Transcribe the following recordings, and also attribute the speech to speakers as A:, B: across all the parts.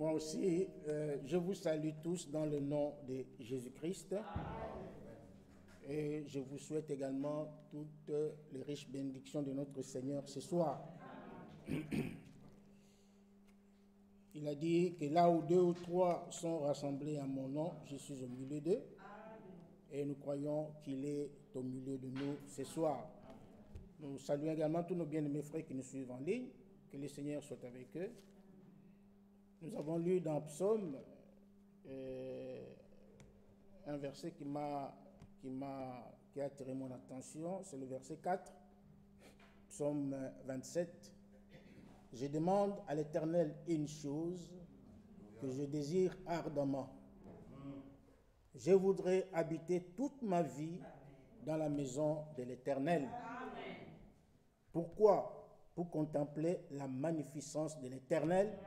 A: Moi aussi, je vous salue tous dans le nom de Jésus-Christ. Et je vous souhaite également toutes les riches bénédictions de notre Seigneur ce soir. Il a dit que là où 2 ou 3 sont rassemblés à mon nom, je suis au milieu d'eux. Et nous croyons qu'il est au milieu de nous ce soir. Nous saluons également tous nos bien-aimés frères qui nous suivent en ligne. Que le Seigneur soit avec eux. Nous avons lu dans Psaume un verset qui a attiré mon attention. C'est le verset 4. Psaume 27. Je demande à l'Éternel une chose que je désire ardemment. Je voudrais habiter toute ma vie dans la maison de l'Éternel. Pourquoi? Pour contempler la magnificence de l'Éternel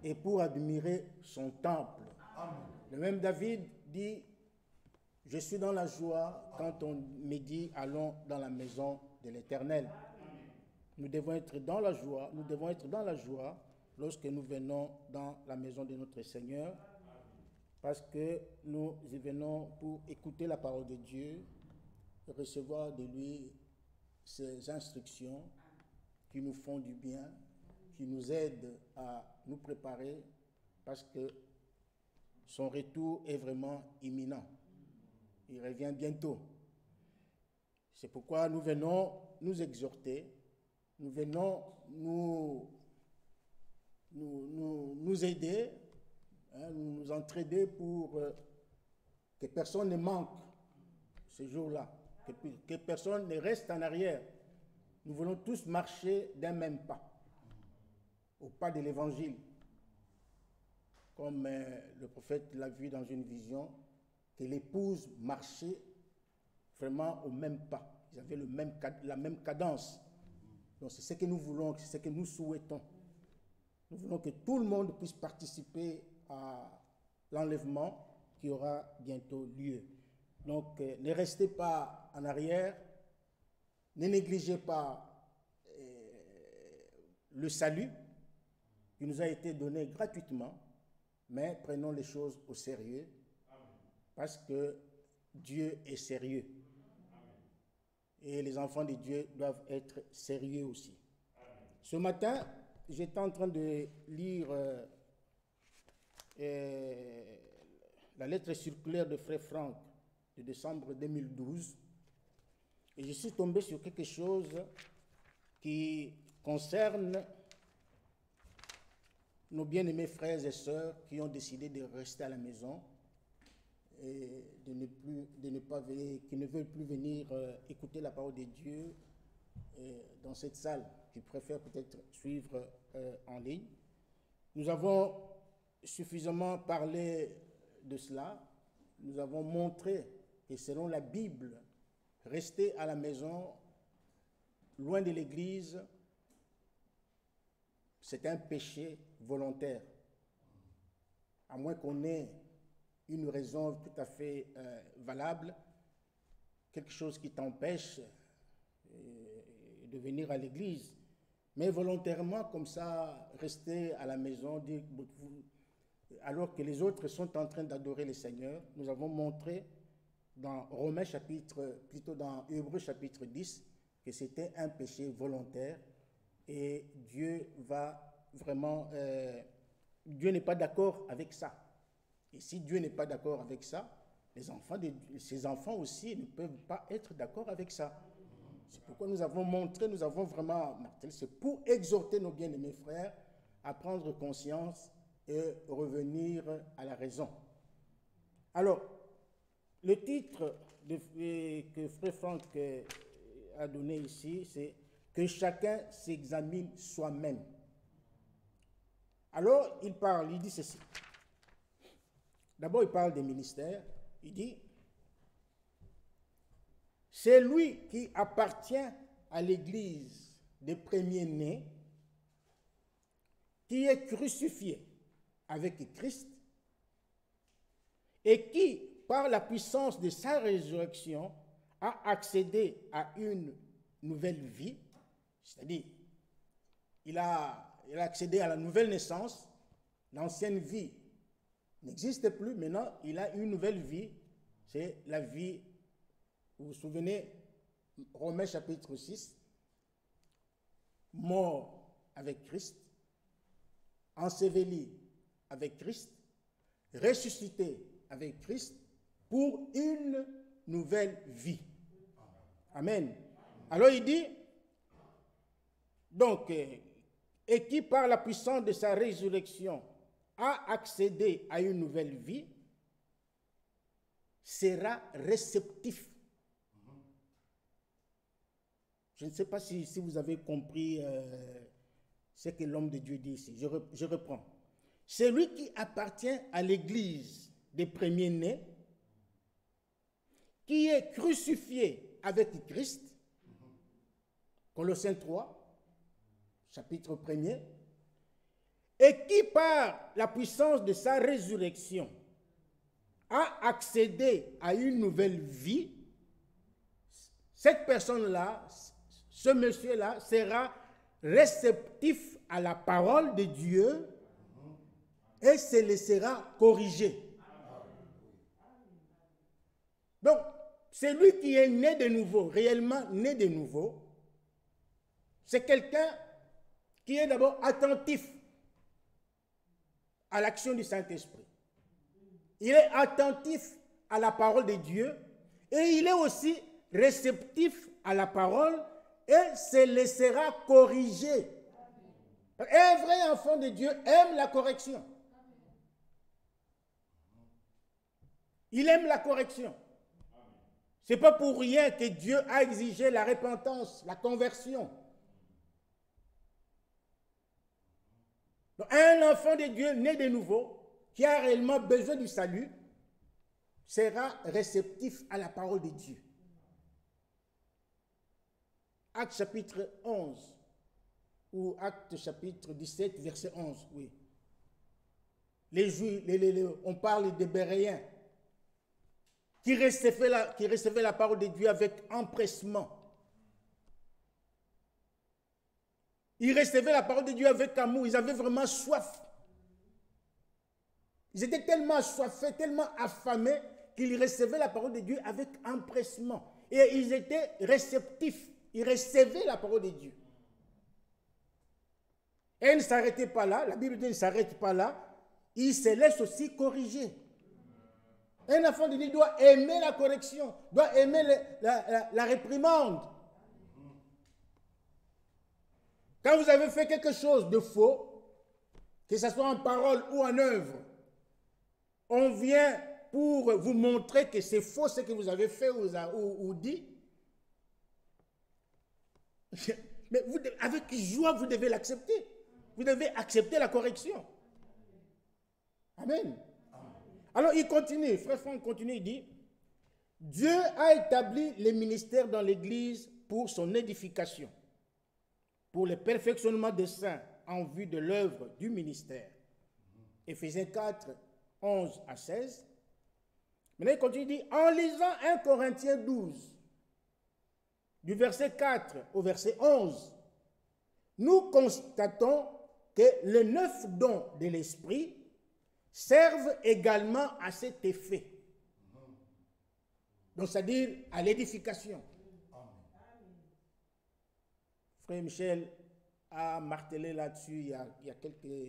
A: et pour admirer son temple. Le même David dit, je suis dans la joie quand on me dit, allons dans la maison de l'Éternel. Nous devons être dans la joie, lorsque nous venons dans la maison de notre Seigneur, parce que nous y venons pour écouter la parole de Dieu, recevoir de lui ses instructions qui nous font du bien, qui nous aident à nous préparer, parce que son retour est vraiment imminent. Il revient bientôt. C'est pourquoi nous venons nous exhorter, nous venons nous aider, nous entraider pour que personne ne manque ce jour-là, que personne ne reste en arrière. Nous voulons tous marcher d'un même pas, au pas de l'Évangile. Comme le prophète l'a vu dans une vision, que l'épouse marchait vraiment au même pas. Ils avaient la même cadence. Donc c'est ce que nous voulons, c'est ce que nous souhaitons. Nous voulons que tout le monde puisse participer à l'enlèvement qui aura bientôt lieu. Donc ne restez pas en arrière, ne négligez pas le salut qui nous a été donné gratuitement, mais prenons les choses au sérieux, parce que Dieu est sérieux. Et les enfants de Dieu doivent être sérieux aussi. Ce matin, j'étais en train de lire la lettre circulaire de Frère Franck de décembre 2012, et je suis tombé sur quelque chose qui concerne nos bien-aimés frères et sœurs qui ont décidé de rester à la maison et qui ne veulent plus venir écouter la parole de Dieu dans cette salle, qui préfèrent peut-être suivre en ligne. Nous avons suffisamment parlé de cela. Nous avons montré que selon la Bible, rester à la maison, loin de l'église, c'est un péché volontaire. À moins qu'on ait une raison tout à fait valable, quelque chose qui t'empêche de venir à l'église. Mais volontairement, comme ça, rester à la maison, alors que les autres sont en train d'adorer le Seigneur, nous avons montré dans dans Hébreux chapitre 10, que c'était un péché volontaire, et Dieu Dieu n'est pas d'accord avec ça. Et si Dieu n'est pas d'accord avec ça, ses enfants aussi ne peuvent pas être d'accord avec ça. C'est pourquoi nous avons vraiment martelé, c'est pour exhorter nos bien-aimés frères à prendre conscience et revenir à la raison. Alors, le titre que Frère Franck a donné ici, c'est « Que chacun s'examine soi-même ». Alors, il dit ceci. D'abord, il parle des ministères. Il dit, c'est lui qui appartient à l'Église des premiers-nés, qui est crucifié avec Christ et qui, par la puissance de sa résurrection, a accédé à une nouvelle vie, c'est-à-dire il a accédé à la nouvelle naissance, L'ancienne vie n'existe plus. Maintenant, il a une nouvelle vie. C'est la vie, vous vous souvenez, Romains chapitre 6, mort avec Christ, enseveli avec Christ, ressuscité avec Christ pour une nouvelle vie. Amen. Alors il dit, donc, et qui par la puissance de sa résurrection a accédé à une nouvelle vie, sera réceptif. Je ne sais pas si vous avez compris ce que l'homme de Dieu dit ici. Je reprends. Celui qui appartient à l'église des premiers-nés, qui est crucifié avec Christ, Colossiens 3, chapitre 1er, et qui par la puissance de sa résurrection a accédé à une nouvelle vie, cette personne-là, ce monsieur-là, sera réceptif à la parole de Dieu et se laissera corriger. Donc, celui qui est né de nouveau, réellement né de nouveau, c'est quelqu'un qui est d'abord attentif à l'action du Saint-Esprit. Il est attentif à la parole de Dieu et il est aussi réceptif à la parole et se laissera corriger. Un vrai enfant de Dieu aime la correction. Il aime la correction. Ce n'est pas pour rien que Dieu a exigé la repentance, la conversion. Donc, un enfant de Dieu né de nouveau, qui a réellement besoin du salut, sera réceptif à la parole de Dieu. Acte chapitre 11, ou Acte chapitre 17, verset 11, oui. Les Juifs, on parle des Béréens, qui recevaient la parole de Dieu avec empressement. Ils recevaient la parole de Dieu avec amour, ils avaient vraiment soif. Ils étaient tellement assoiffés, tellement affamés, qu'ils recevaient la parole de Dieu avec empressement. Et ils étaient réceptifs, ils recevaient la parole de Dieu. Et ils ne s'arrêtaient pas là, la Bible dit ne s'arrête pas là, ils se laissent aussi corriger. Un enfant de Dieu doit aimer la correction, doit aimer la réprimande. Quand vous avez fait quelque chose de faux, que ce soit en parole ou en œuvre, on vient pour vous montrer que c'est faux ce que vous avez fait ou dit. Mais vous, avec joie, vous devez l'accepter. Vous devez accepter la correction. Amen. Alors il continue, frère Franck continue, il dit, Dieu a établi les ministères dans l'Église pour son édification, pour le perfectionnement des saints en vue de l'œuvre du ministère. Éphésiens 4, 11 à 16. Maintenant il continue, il dit, en lisant 1 Corinthiens 12, du verset 4 au verset 11, nous constatons que les 9 dons de l'Esprit servent également à cet effet. Donc, c'est-à-dire à l'édification. Frère Michel a martelé là-dessus il y a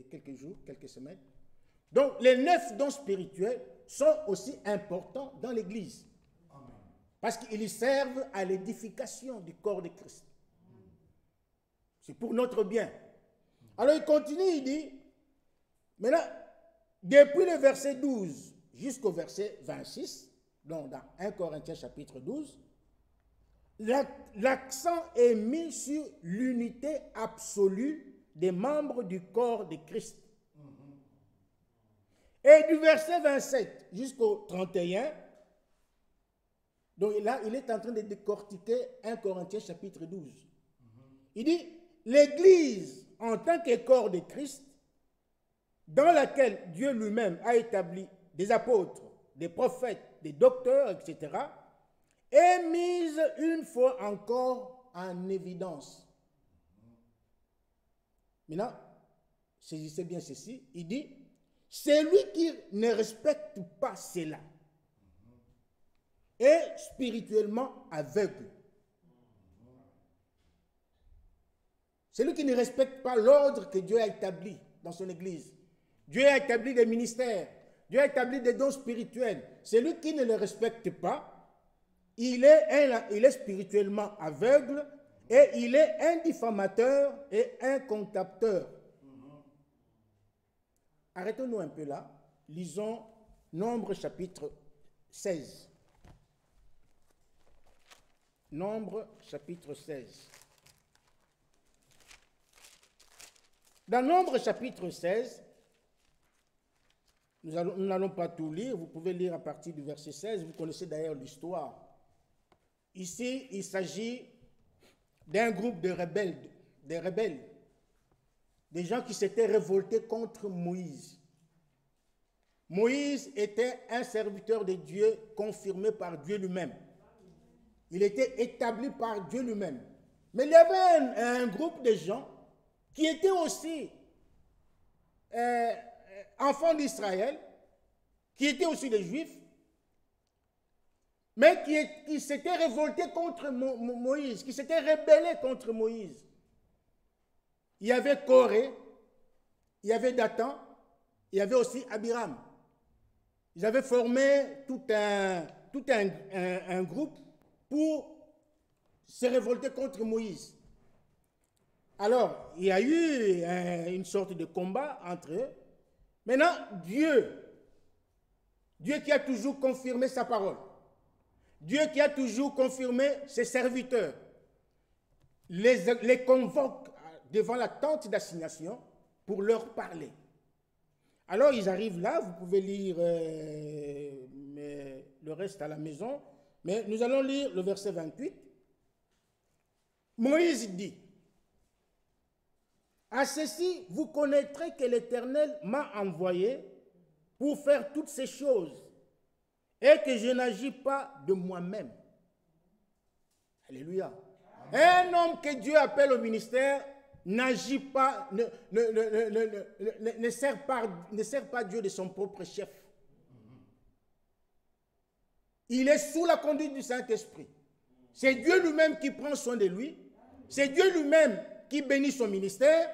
A: quelques jours, quelques semaines. Donc, les 9 dons spirituels sont aussi importants dans l'Église. Parce qu'ils servent à l'édification du corps de Christ. C'est pour notre bien. Alors, il continue, il dit, maintenant, depuis le verset 12 jusqu'au verset 26, donc dans 1 Corinthiens chapitre 12, l'accent est mis sur l'unité absolue des membres du corps de Christ. Et du verset 27 jusqu'au 31, donc là, il est en train de décortiquer 1 Corinthiens chapitre 12. Il dit, l'Église, en tant que corps de Christ, dans laquelle Dieu lui-même a établi des apôtres, des prophètes, des docteurs, etc., est mise une fois encore en évidence. Maintenant, saisissez bien ceci, il dit, Celui qui ne respecte pas cela est spirituellement aveugle. Celui qui ne respecte pas l'ordre que Dieu a établi dans son Église. Dieu a établi des ministères. Dieu a établi des dons spirituels. Celui qui ne le respecte pas, il est spirituellement aveugle et il est un diffamateur et un contempteur. Arrêtons-nous un peu là. Lisons Nombre chapitre 16. Nombre chapitre 16. Dans Nombre chapitre 16, nous n'allons pas tout lire, vous pouvez lire à partir du verset 16, vous connaissez d'ailleurs l'histoire. Ici, il s'agit d'un groupe de rebelles, des gens qui s'étaient révoltés contre Moïse. Moïse était un serviteur de Dieu confirmé par Dieu lui-même. Il était établi par Dieu lui-même. Mais il y avait un groupe de gens qui étaient aussi enfants d'Israël, qui étaient aussi des Juifs, mais qui s'étaient révoltés contre Moïse, qui s'étaient rébellés contre Moïse. Il y avait Corée, il y avait Dathan, il y avait aussi Abiram. Ils avaient formé tout un groupe pour se révolter contre Moïse. Alors, il y a eu une sorte de combat entre eux. Maintenant, Dieu qui a toujours confirmé sa parole, Dieu qui a toujours confirmé ses serviteurs, les convoque devant la tente d'assignation pour leur parler. Alors, ils arrivent là, vous pouvez lire le reste à la maison, mais nous allons lire le verset 28. Moïse dit: à ceci, vous connaîtrez que l'Éternel m'a envoyé pour faire toutes ces choses et que je n'agis pas de moi-même. Alléluia. Un homme que Dieu appelle au ministère n'agit pas, ne sert pas Dieu de son propre chef. Il est sous la conduite du Saint-Esprit. C'est Dieu lui-même qui prend soin de lui. C'est Dieu lui-même qui bénit son ministère.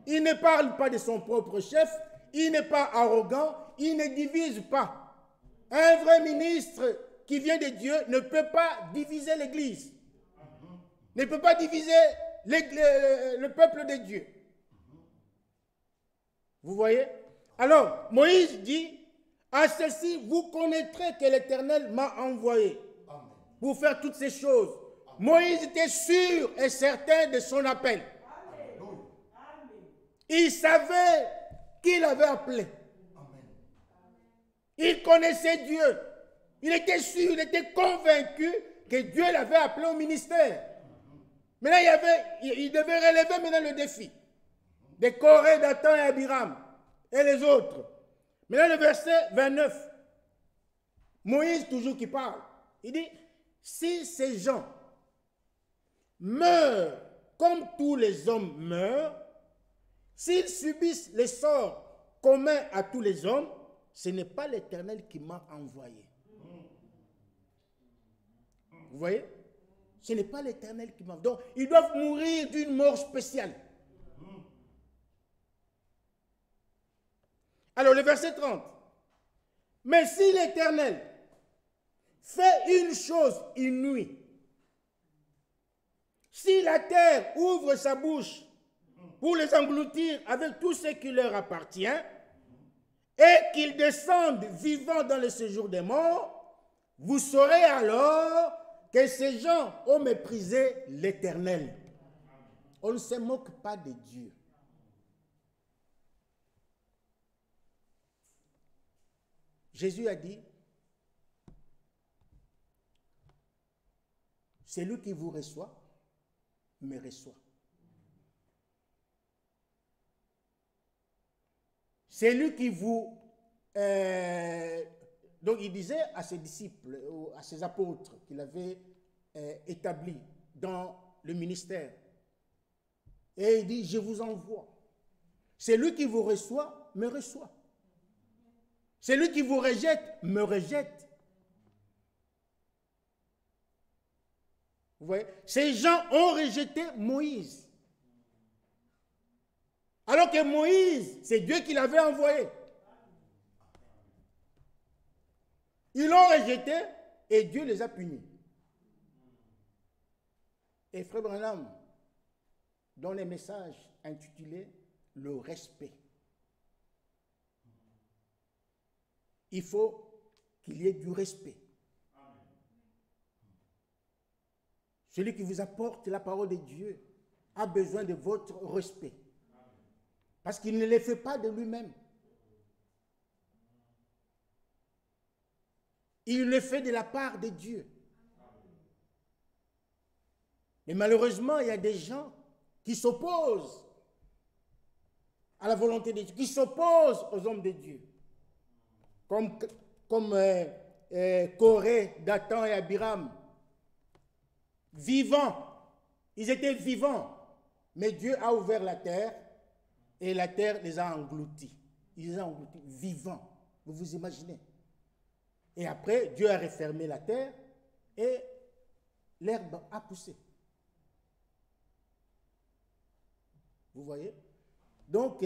A: Il ne parle pas de son propre chef. Il n'est pas arrogant. Il ne divise pas. Un vrai ministre qui vient de Dieu ne peut pas diviser l'Église. Ne peut pas diviser le peuple de Dieu. Vous voyez? Alors, Moïse dit: à ceci, vous connaîtrez que l'Éternel m'a envoyé pour faire toutes ces choses. Moïse était sûr et certain de son appel. Il savait qu'il avait appelé. Il connaissait Dieu. Il était sûr, il était convaincu que Dieu l'avait appelé au ministère. Maintenant, il devait relever maintenant le défi de Corée, Dathan et Abiram et les autres. Maintenant, le verset 29. Moïse, toujours qui parle, il dit: si ces gens meurent comme tous les hommes meurent, s'ils subissent les sorts communs à tous les hommes, ce n'est pas l'Éternel qui m'a envoyé. Vous voyez? Ce n'est pas l'Éternel qui m'a envoyé. Donc, ils doivent mourir d'une mort spéciale. Alors, le verset 30. Mais si l'Éternel fait une chose inouïe, si la terre ouvre sa bouche pour les engloutir avec tout ce qui leur appartient, et qu'ils descendent vivants dans le séjour des morts, vous saurez alors que ces gens ont méprisé l'Éternel. On ne se moque pas de Dieu. Jésus a dit: celui qui vous reçoit, me reçoit. Celui qui vous... donc il disait à ses disciples, à ses apôtres qu'il avait établis dans le ministère. Et il dit: je vous envoie. Celui qui vous reçoit, me reçoit. Celui qui vous rejette, me rejette. Vous voyez? Ces gens ont rejeté Moïse. Alors que Moïse, c'est Dieu qui l'avait envoyé. Ils l'ont rejeté et Dieu les a punis. Et Frère Branham donne un message intitulé « Le respect ». Il faut qu'il y ait du respect. Celui qui vous apporte la parole de Dieu a besoin de votre respect. Parce qu'il ne le fait pas de lui-même. Il le fait de la part de Dieu. Mais malheureusement, il y a des gens qui s'opposent à la volonté de Dieu, qui s'opposent aux hommes de Dieu. Comme Corée, Dathan et Abiram. Vivants. Ils étaient vivants. Mais Dieu a ouvert la terre et la terre les a engloutis. Il les a engloutis vivants. Vous vous imaginez? Et après, Dieu a refermé la terre et l'herbe a poussé. Vous voyez? Donc,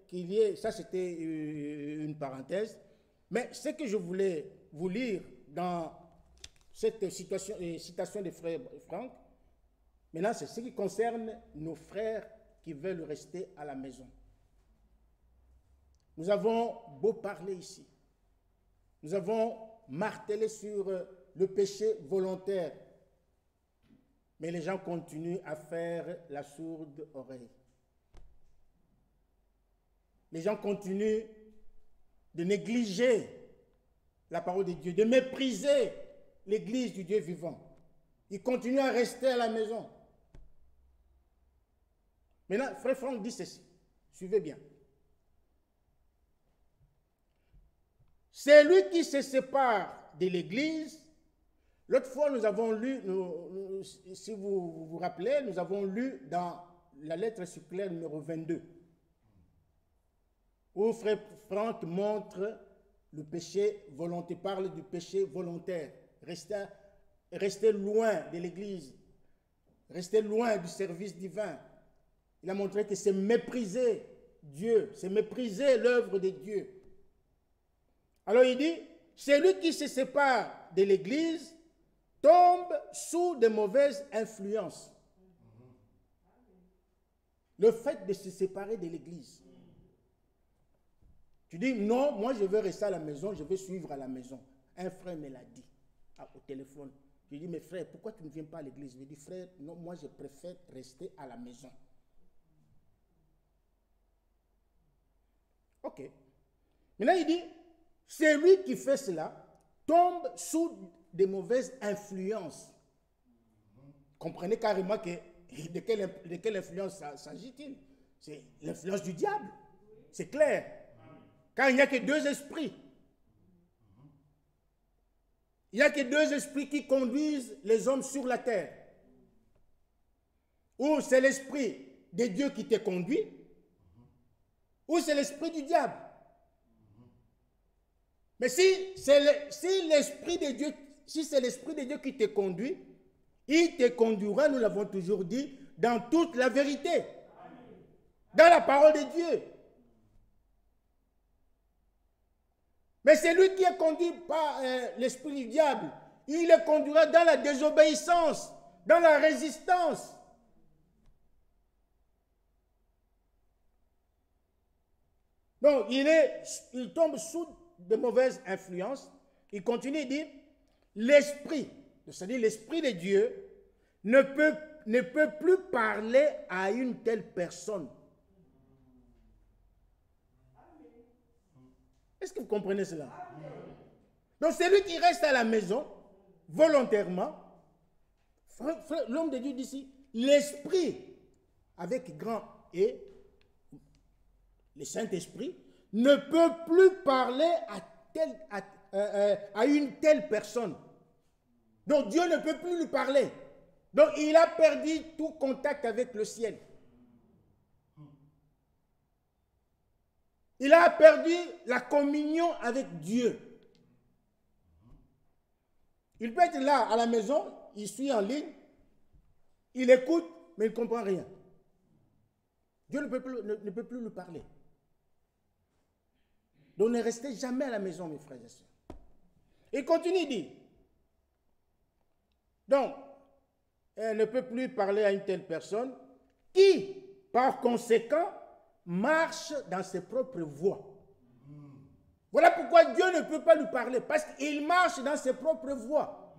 A: qu'il y ait, ça c'était une parenthèse, mais ce que je voulais vous lire dans cette citation de frère Franck, maintenant c'est ce qui concerne nos frères qui veulent rester à la maison. Nous avons beau parler ici, nous avons martelé sur le péché volontaire, mais les gens continuent à faire la sourde oreille. Les gens continuent de négliger la parole de Dieu, de mépriser l'église du Dieu vivant. Ils continuent à rester à la maison. Maintenant, frère Franck dit ceci. Suivez bien. C'est lui qui se sépare de l'église. L'autre fois, nous avons lu, si vous vous rappelez, nous avons lu dans la lettre circulaire numéro 22, où frère Franck montre le péché volontaire, parle du péché volontaire. Rester loin de l'église, rester loin du service divin. Il a montré que c'est mépriser Dieu, c'est mépriser l'œuvre de Dieu. Alors il dit, celui qui se sépare de l'église tombe sous de mauvaises influences. Le fait de se séparer de l'église. Tu dis, non, moi je veux rester à la maison, je veux suivre à la maison. Un frère me l'a dit au téléphone. Je dis, mais frère, pourquoi tu ne viens pas à l'église? Je lui dis, frère, non, moi je préfère rester à la maison. Ok. Maintenant il dit, celui qui fait cela tombe sous de mauvaises influences. Comprenez carrément que, de quelle influence s'agit-il? C'est l'influence du diable. C'est clair. Car il n'y a que deux esprits. Il n'y a que deux esprits qui conduisent les hommes sur la terre. Ou c'est l'esprit de Dieu qui te conduit, ou c'est l'esprit du diable. Mais si c'est l'esprit de Dieu, si c'est l'esprit de Dieu qui te conduit, il te conduira, nous l'avons toujours dit, dans toute la vérité. Dans la parole de Dieu. Mais c'est lui qui est conduit par l'esprit du diable. Il le conduira dans la désobéissance, dans la résistance. Donc, il tombe sous de mauvaises influences. Il continue, il dit, l'esprit, c'est-à-dire l'esprit de Dieu, ne peut plus parler à une telle personne. Est-ce que vous comprenez cela? Donc, celui qui reste à la maison, volontairement, l'homme de Dieu dit ici, l'esprit, avec grand E, le Saint-Esprit, ne peut plus parler à une telle personne. Donc, Dieu ne peut plus lui parler. Donc, il a perdu tout contact avec le ciel. il a perdu la communion avec Dieu. Il peut être là à la maison, il suit en ligne, il écoute, mais il ne comprend rien. Dieu ne peut plus lui parler. Donc ne restez jamais à la maison, mes frères et sœurs. Il continue, il dit, donc, elle ne peut plus parler à une telle personne qui, par conséquent, marche dans ses propres voies. Voilà pourquoi Dieu ne peut pas lui parler, parce qu'il marche dans ses propres voies.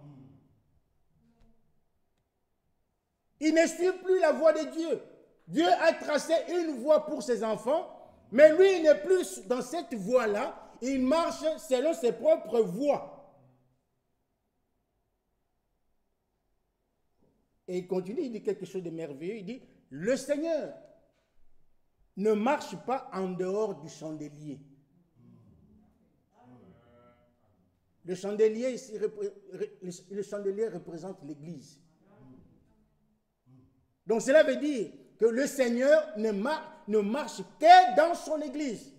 A: Il ne suit plus la voie de Dieu. Dieu a tracé une voie pour ses enfants, mais lui, il n'est plus dans cette voie-là. Il marche selon ses propres voies. Et il continue, il dit quelque chose de merveilleux. Il dit, le Seigneur ne marche pas en dehors du chandelier. Le chandelier, ici, le chandelier représente l'Église. Donc cela veut dire que le Seigneur ne marche que dans son Église.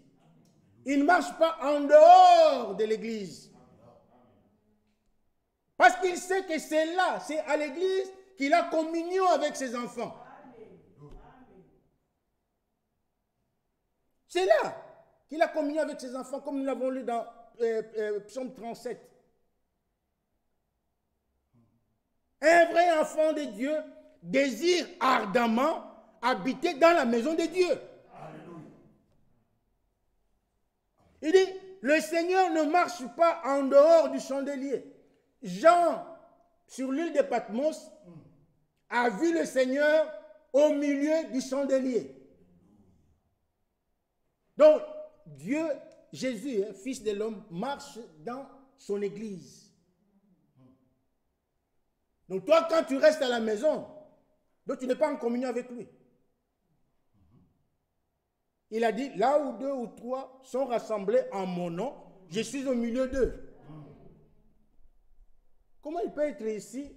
A: Il ne marche pas en dehors de l'Église. Parce qu'il sait que c'est là, c'est à l'Église qu'il a communion avec ses enfants. C'est là qu'il a communion avec ses enfants, comme nous l'avons lu dans Psaume 37. Un vrai enfant de Dieu désire ardemment habiter dans la maison de Dieu. Il dit, le Seigneur ne marche pas en dehors du chandelier. Jean, sur l'île de Patmos, a vu le Seigneur au milieu du chandelier. Donc, Dieu, Jésus, Fils de l'homme, marche dans son église. Donc toi, quand tu restes à la maison, donc tu n'es pas en communion avec lui. Il a dit, là où 2 ou 3 sont rassemblés en mon nom, je suis au milieu d'eux. Comment il peut être ici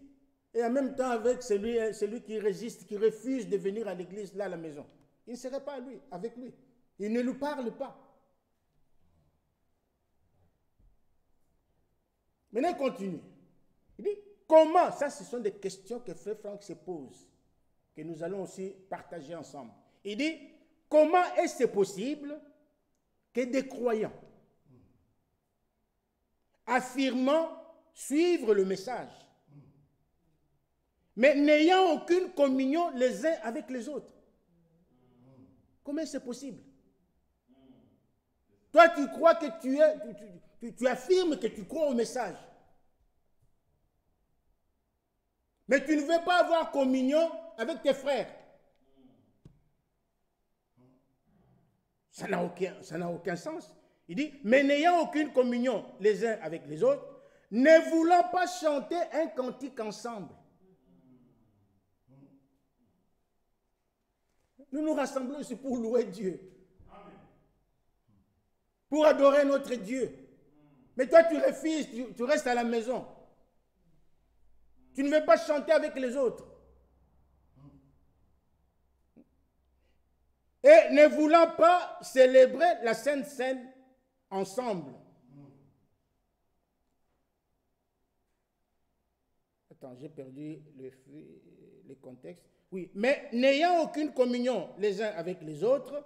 A: et en même temps avec celui qui résiste, qui refuse de venir à l'église, là à la maison? Il ne serait pas avec lui. Il ne lui parle pas. Maintenant, il continue. Il dit, comment? Ça, ce sont des questions que Frère Franck se pose, que nous allons aussi partager ensemble. Il dit, comment est-ce possible que des croyants, affirmant suivre le message, mais n'ayant aucune communion les uns avec les autres? Comment c'est possible? Toi, tu crois que tu affirmes que tu crois au message. Mais tu ne veux pas avoir communion avec tes frères. Ça n'a aucun sens. Il dit, mais n'ayant aucune communion les uns avec les autres, ne voulant pas chanter un cantique ensemble. Nous nous rassemblons ici pour louer Dieu. Pour adorer notre Dieu. Mais toi, tu refuses, tu restes à la maison. Tu ne veux pas chanter avec les autres. Et ne voulant pas célébrer la Sainte Seine ensemble. Attends, j'ai perdu le contexte. Oui, mais n'ayant aucune communion les uns avec les autres,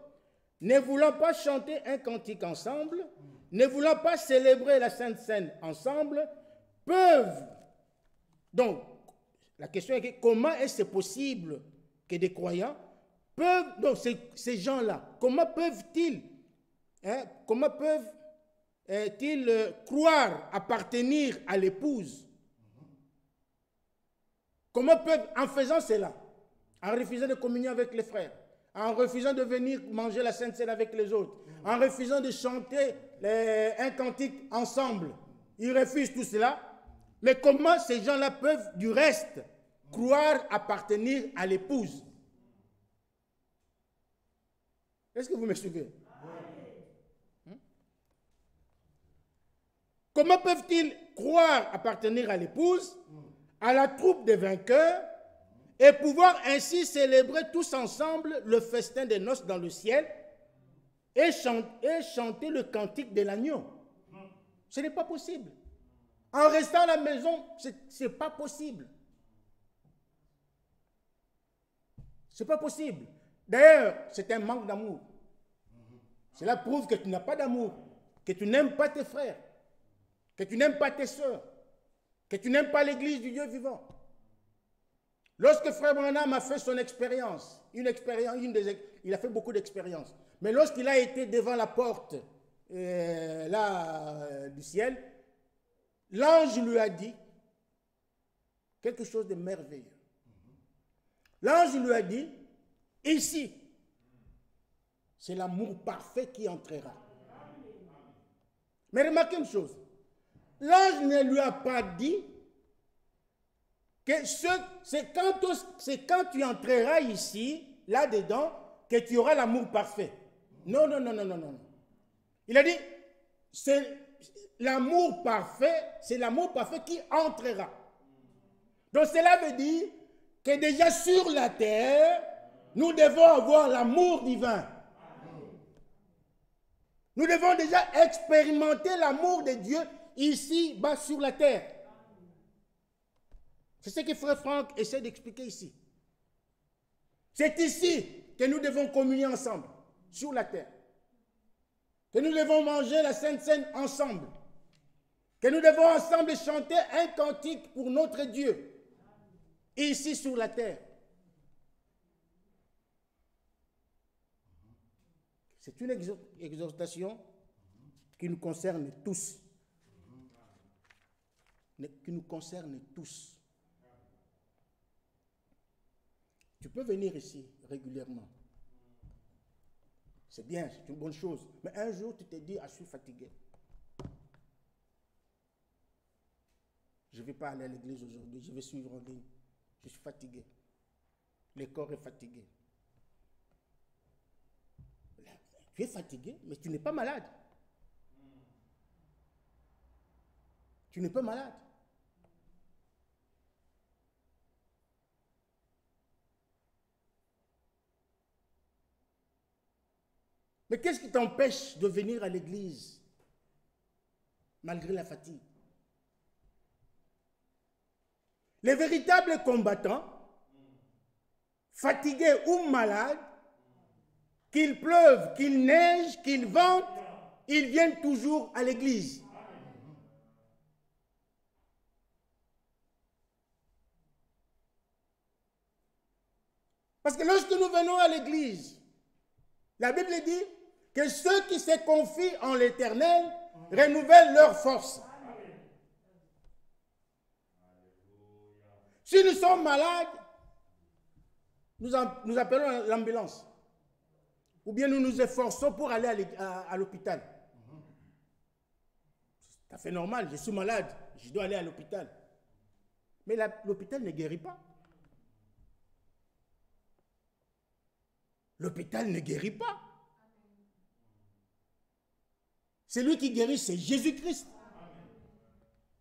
A: ne voulant pas chanter un cantique ensemble, ne voulant pas célébrer la Sainte Seine ensemble, peuvent. Donc, la question est que comment est-ce possible que des croyants peuvent, donc ces gens-là, comment peuvent-ils croire appartenir à l'épouse? Comment peuvent, en faisant cela, en refusant de communier avec les frères, en refusant de venir manger la Sainte Seine avec les autres, en refusant de chanter un cantique ensemble, ils refusent tout cela. Mais comment ces gens-là peuvent, du reste, croire appartenir à l'épouse? Est-ce que vous me suivez? Comment peuvent-ils croire appartenir à l'épouse, à la troupe des vainqueurs, et pouvoir ainsi célébrer tous ensemble le festin des noces dans le ciel? et chanter le cantique de l'agneau. Ce n'est pas possible. En restant à la maison, ce n'est pas possible. Ce n'est pas possible. D'ailleurs, c'est un manque d'amour. Cela prouve que tu n'as pas d'amour, que tu n'aimes pas tes frères, que tu n'aimes pas tes soeurs, que tu n'aimes pas l'église du Dieu vivant. Lorsque Frère Branham a fait son expérience, il a fait beaucoup d'expériences, mais lorsqu'il a été devant la porte du ciel, l'ange lui a dit quelque chose de merveilleux. L'ange lui a dit, ici, c'est l'amour parfait qui entrera. Mais remarquez une chose, l'ange ne lui a pas dit que c'est quand tu entreras ici, là-dedans, que tu auras l'amour parfait. Non, non, non, non, non, non. Il a dit, c'est l'amour parfait qui entrera. Donc cela veut dire que déjà sur la terre, nous devons avoir l'amour divin. Nous devons déjà expérimenter l'amour de Dieu ici-bas sur la terre. C'est ce que Frère Franck essaie d'expliquer ici. C'est ici que nous devons communier ensemble, sur la terre. Que nous devons manger la Sainte Seine ensemble. Que nous devons ensemble chanter un cantique pour notre Dieu, ici sur la terre. C'est une exhortation qui nous concerne tous. Qui nous concerne tous. Tu peux venir ici régulièrement. C'est bien, c'est une bonne chose. Mais un jour, tu te dis, ah, je suis fatigué. Je ne vais pas aller à l'église aujourd'hui, je vais suivre en ligne. Je suis fatigué. Le corps est fatigué. Tu es fatigué, mais tu n'es pas malade. Tu n'es pas malade. Mais qu'est-ce qui t'empêche de venir à l'église malgré la fatigue? Les véritables combattants, fatigués ou malades, qu'il pleuve, qu'il neige, qu'il vente, ils viennent toujours à l'église. Parce que lorsque nous venons à l'église, la Bible dit que ceux qui se confient en l'Éternel renouvellent leur force. Si nous sommes malades, nous appelons l'ambulance. Ou bien nous nous efforçons pour aller à l'hôpital. C'est tout à fait normal, je suis malade, je dois aller à l'hôpital. Mais l'hôpital ne guérit pas. L'hôpital ne guérit pas. Celui qui guérit, c'est Jésus-Christ.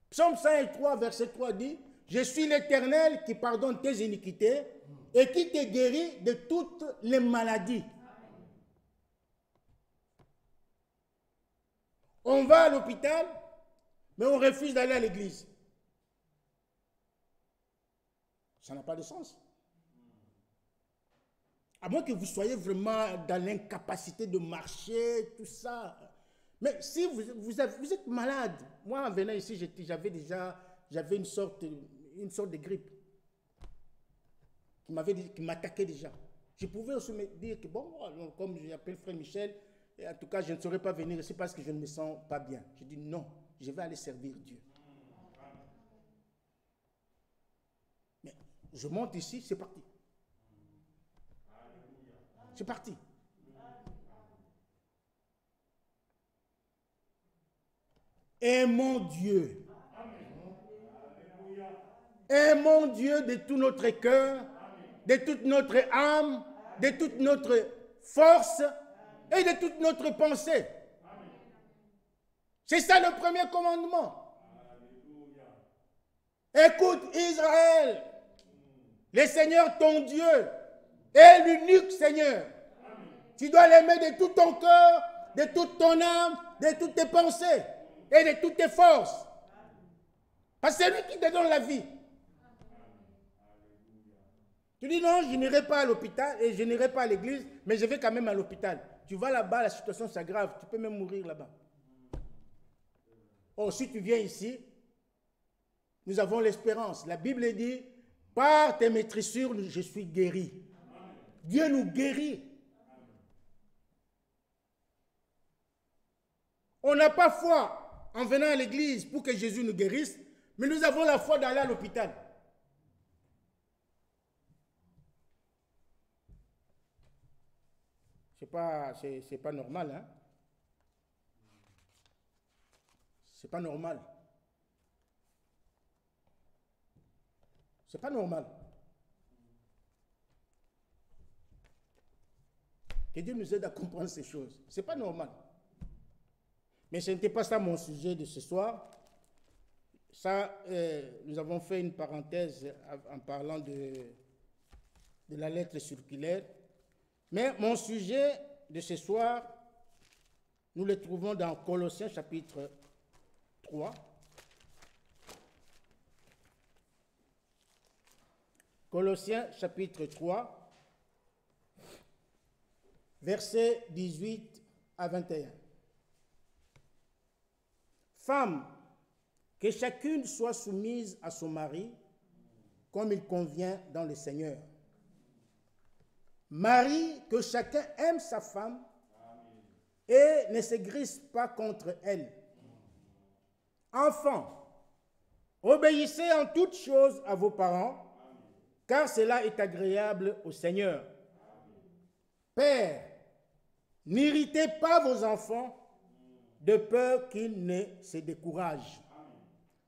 A: Psaume 103, verset 3 dit, « Je suis l'Éternel qui pardonne tes iniquités et qui te guérit de toutes les maladies. » On va à l'hôpital, mais on refuse d'aller à l'église. Ça n'a pas de sens. À moins que vous soyez vraiment dans l'incapacité de marcher, tout ça. Mais si vous êtes malade, moi en venant ici, j'avais une sorte de grippe qui m'attaquait déjà. Je pouvais aussi me dire que bon, comme j'appelle Frère Michel, et en tout cas je ne saurais pas venir ici parce que je ne me sens pas bien. Je dis non, je vais aller servir Dieu. Mais je monte ici, c'est parti. C'est parti. Aimons Dieu. Aimons Dieu de tout notre cœur, de toute notre âme, de toute notre force et de toute notre pensée. C'est ça le premier commandement. Écoute Israël, le Seigneur ton Dieu est l'unique Seigneur. Tu dois l'aimer de tout ton cœur, de toute ton âme, de toutes tes pensées et de toutes tes forces. Parce que c'est lui qui te donne la vie. Tu dis non, je n'irai pas à l'hôpital et je n'irai pas à l'église, mais je vais quand même à l'hôpital. Tu vas là-bas, la situation s'aggrave, tu peux même mourir là-bas. Or, si tu viens ici, nous avons l'espérance. La Bible dit, par tes maîtrissures, je suis guéri. Dieu nous guérit. On n'a pas foi en venant à l'église pour que Jésus nous guérisse, mais nous avons la foi d'aller à l'hôpital. C'est pas normal, hein? C'est pas normal. C'est pas normal. Que Dieu nous aide à comprendre ces choses. C'est pas normal. Mais ce n'était pas ça mon sujet de ce soir. Ça, nous avons fait une parenthèse en parlant de la lettre circulaire. Mais mon sujet de ce soir, nous le trouvons dans Colossiens chapitre 3. Colossiens chapitre 3, versets 18 à 21. Femmes, que chacune soit soumise à son mari, comme il convient dans le Seigneur. Mari, que chacun aime sa femme et ne se grise pas contre elle. Enfants, obéissez en toutes choses à vos parents, car cela est agréable au Seigneur. Père, n'irritez pas vos enfants de peur qu'ils ne se découragent.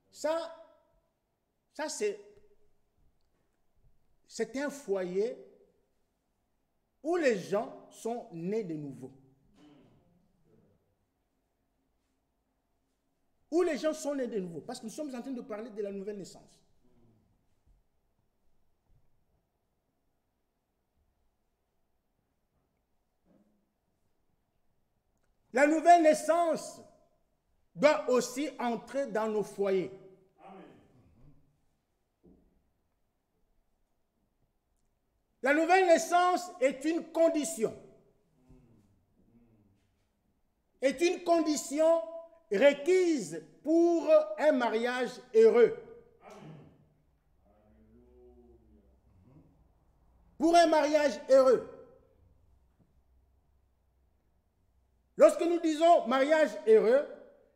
A: Ça c'est un foyer où les gens sont nés de nouveau. Où les gens sont nés de nouveau. Parce que nous sommes en train de parler de la nouvelle naissance. La nouvelle naissance doit aussi entrer dans nos foyers. La nouvelle naissance est une condition. Est une condition requise pour un mariage heureux. Pour un mariage heureux. Lorsque nous disons mariage heureux,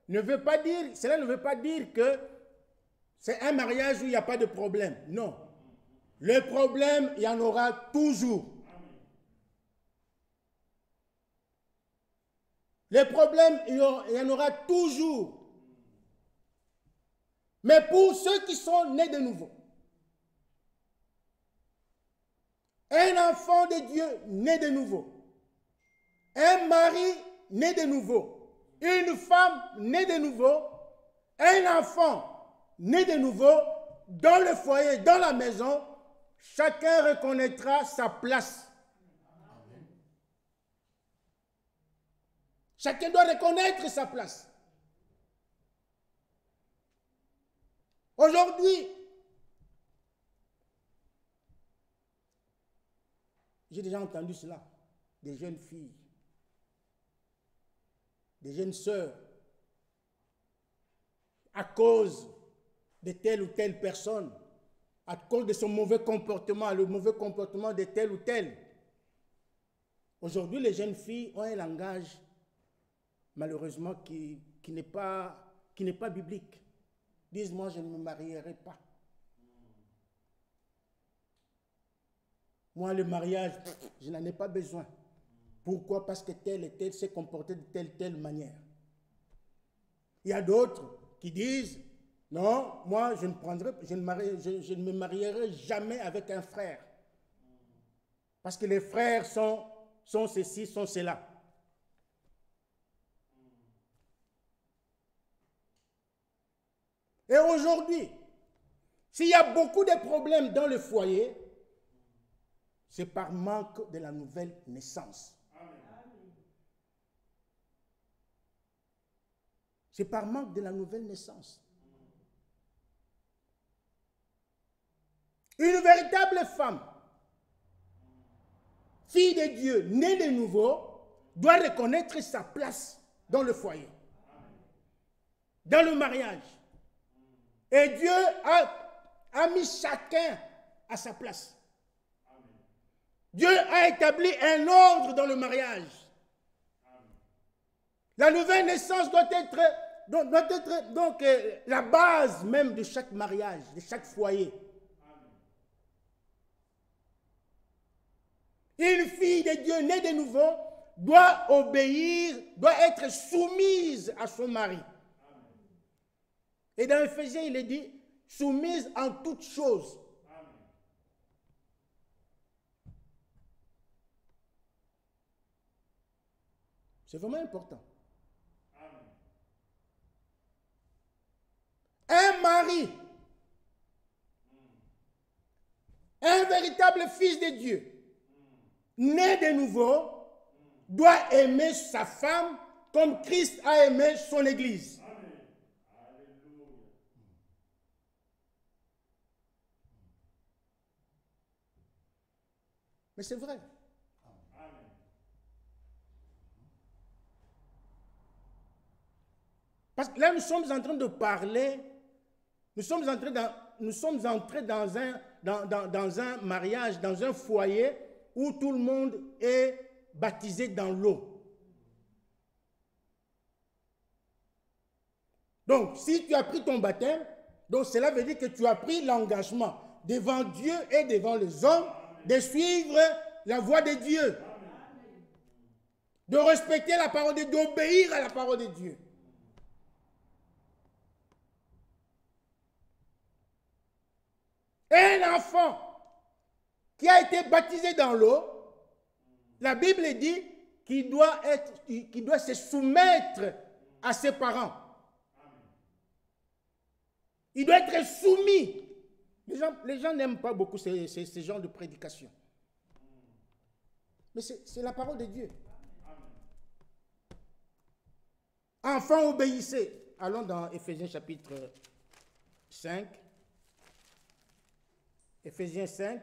A: cela ne veut pas dire que c'est un mariage où il n'y a pas de problème. Non. Le problème, il y en aura toujours. Les problèmes, il y en aura toujours. Mais pour ceux qui sont nés de nouveau, un enfant de Dieu né de nouveau, un mari né de nouveau, une femme née de nouveau, un enfant né de nouveau, dans le foyer, dans la maison, chacun reconnaîtra sa place. Chacun doit reconnaître sa place. Aujourd'hui, j'ai déjà entendu cela, des jeunes filles, des jeunes sœurs, à cause de telle ou telle personne, à cause de son mauvais comportement, le mauvais comportement de tel ou tel. Aujourd'hui, les jeunes filles ont un langage, malheureusement, qui n'est pas biblique. Disent, moi, je ne me marierai pas. Moi, le mariage, je n'en ai pas besoin. Pourquoi? Parce que tel et tel s'est comporté de telle manière. Il y a d'autres qui disent, non, moi, je ne me marierai jamais avec un frère. Parce que les frères sont ceci, sont cela. Et aujourd'hui, s'il y a beaucoup de problèmes dans le foyer, c'est par manque de la nouvelle naissance. Amen. C'est par manque de la nouvelle naissance. Une véritable femme, fille de Dieu, née de nouveau, doit reconnaître sa place dans le foyer, dans le mariage. Et Dieu a mis chacun à sa place. Dieu a établi un ordre dans le mariage. La nouvelle naissance doit être donc la base même de chaque mariage, de chaque foyer. Une fille de Dieu née de nouveau doit obéir, doit être soumise à son mari. Et dans Éphésiens, il est dit, soumise en toutes choses. C'est vraiment important. Un mari, un véritable fils de Dieu, né de nouveau, doit aimer sa femme comme Christ a aimé son Église. Mais c'est vrai. Parce que là, nous sommes en train de parler, nous sommes entrés dans un mariage, dans un foyer où tout le monde est baptisé dans l'eau. Donc, si tu as pris ton baptême, donc cela veut dire que tu as pris l'engagement devant Dieu et devant les hommes de suivre la voie de Dieu, de respecter la parole de Dieu, d'obéir à la parole de Dieu. Un enfant qui a été baptisé dans l'eau, la Bible dit qu'il doit se soumettre à ses parents. Il doit être soumis. Les gens n'aiment pas beaucoup ce genre de prédication. Mais c'est la parole de Dieu. Enfants, obéissez. Allons dans Éphésiens chapitre 5. Éphésiens 5.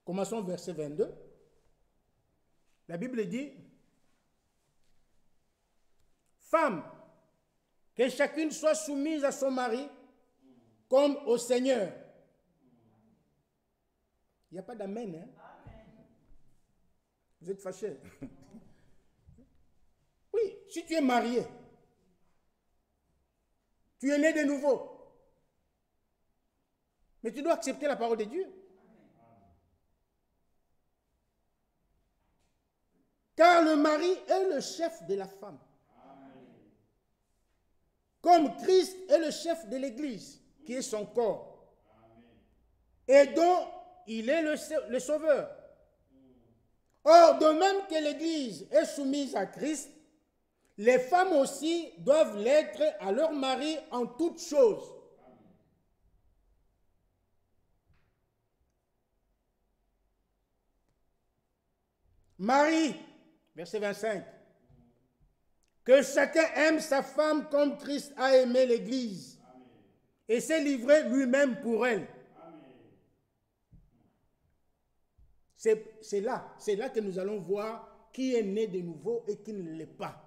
A: Commençons verset 22. La Bible dit, femme, que chacune soit soumise à son mari comme au Seigneur. Il n'y a pas d'amen, hein? Vous êtes fâchés. Oui, si tu es marié, tu es né de nouveau, mais tu dois accepter la parole de Dieu. Car le mari est le chef de la femme. Comme Christ est le chef de l'Église, qui est son corps. Et dont il est le sauveur. Or, de même que l'Église est soumise à Christ, les femmes aussi doivent l'être à leur mari en toutes choses. Marie, verset 25, que chacun aime sa femme comme Christ a aimé l'Église et s'est livré lui-même pour elle. C'est là que nous allons voir qui est né de nouveau et qui ne l'est pas.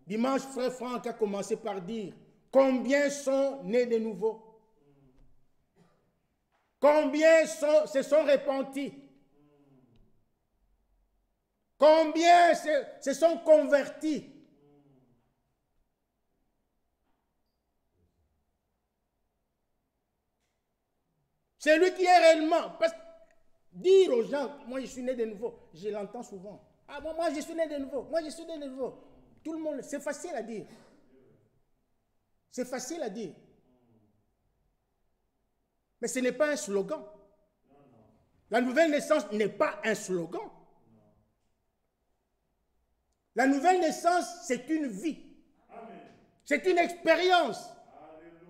A: Dimanche, frère Franck a commencé par dire combien sont nés de nouveau, combien se sont repentis, combien se sont convertis. C'est lui qui est réellement. Parce que dire aux gens, moi je suis né de nouveau, je l'entends souvent. Ah bon, moi je suis né de nouveau, moi je suis né de nouveau. Tout le monde, c'est facile à dire. C'est facile à dire. Mais ce n'est pas un slogan. La nouvelle naissance n'est pas un slogan. La nouvelle naissance, c'est une vie. C'est une expérience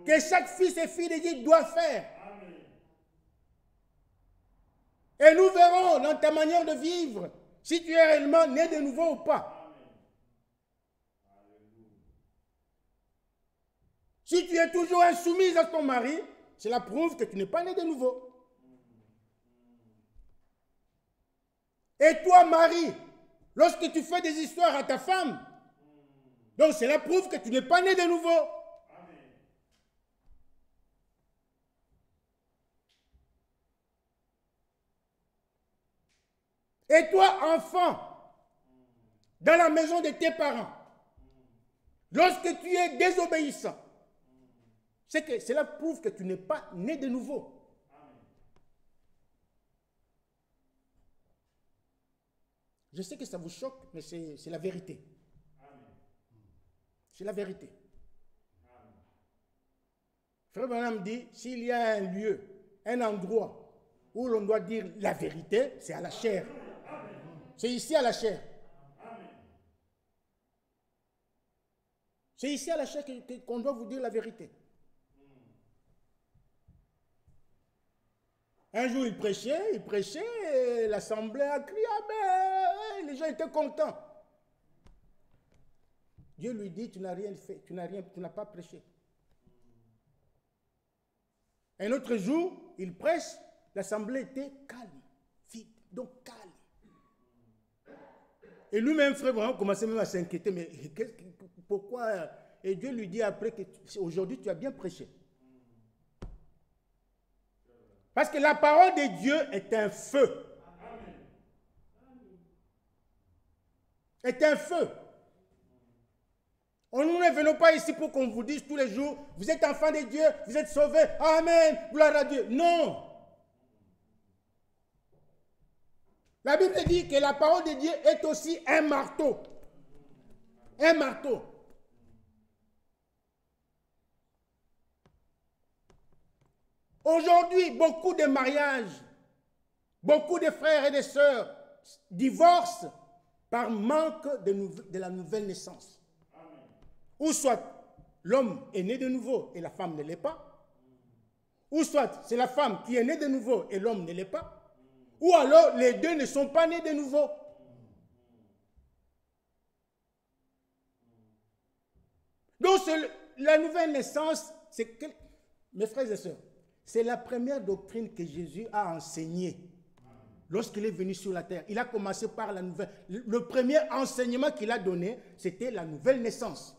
A: que chaque fils et fille de Dieu doit faire. Et nous verrons dans ta manière de vivre si tu es réellement né de nouveau ou pas. Si tu es toujours insoumise à ton mari, cela prouve que tu n'es pas né de nouveau. Et toi, mari, lorsque tu fais des histoires à ta femme, donc cela prouve que tu n'es pas né de nouveau. Et toi, enfant, dans la maison de tes parents, lorsque tu es désobéissant, c'est que cela prouve que tu n'es pas né de nouveau. Je sais que ça vous choque, mais c'est la vérité. C'est la vérité. Frère Branham dit, s'il y a un lieu, un endroit où l'on doit dire la vérité, c'est à la chair. C'est ici à la chair. C'est ici à la chair qu'on doit vous dire la vérité. Un jour, il prêchait, l'assemblée a crié, ah ben, les gens étaient contents. Dieu lui dit, tu n'as rien fait, tu n'as pas prêché. Un autre jour, il prêche, l'assemblée était calme, vide, donc calme. Et lui-même, frère Branham, commençait même à s'inquiéter, mais pourquoi? Et Dieu lui dit après que aujourd'hui tu as bien prêché. Parce que la parole de Dieu est un feu. Est un feu. Nous ne venons pas ici pour qu'on vous dise tous les jours, vous êtes enfant de Dieu, vous êtes sauvés, amen, gloire à Dieu. Non. La Bible dit que la parole de Dieu est aussi un marteau. Un marteau. Aujourd'hui, beaucoup de mariages, beaucoup de frères et de sœurs divorcent par manque de la nouvelle naissance. Ou soit l'homme est né de nouveau et la femme ne l'est pas. Ou soit c'est la femme qui est née de nouveau et l'homme ne l'est pas. Ou alors les deux ne sont pas nés de nouveau. Donc la nouvelle naissance, c'est mes frères et sœurs, c'est la première doctrine que Jésus a enseignée lorsqu'il est venu sur la terre. Il a commencé par la nouvelle. Le premier enseignement qu'il a donné, c'était la nouvelle naissance.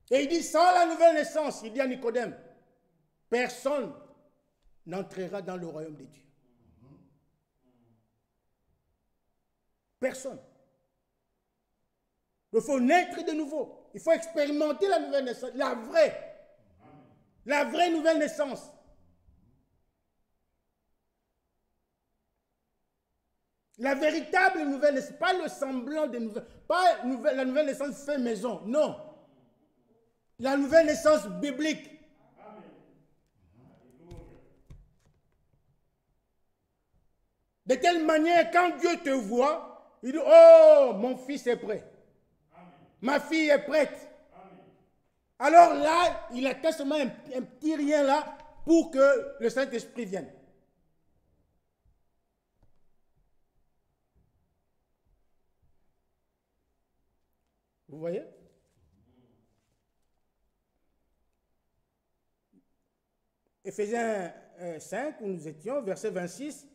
A: Et il dit, sans la nouvelle naissance, il dit à Nicodème, personne n'entrera dans le royaume de Dieu. Personne. Il faut naître de nouveau. Il faut expérimenter la nouvelle naissance, la vraie nouvelle naissance. La véritable nouvelle naissance, pas le semblant de nouvelle, pas la nouvelle naissance fait maison, non. La nouvelle naissance biblique. De telle manière, quand Dieu te voit, il dit, oh, mon fils est prêt. Ma fille est prête. Alors là, il attend seulement un petit rien là pour que le Saint-Esprit vienne. Vous voyez? Éphésiens 5, où nous étions, verset 26,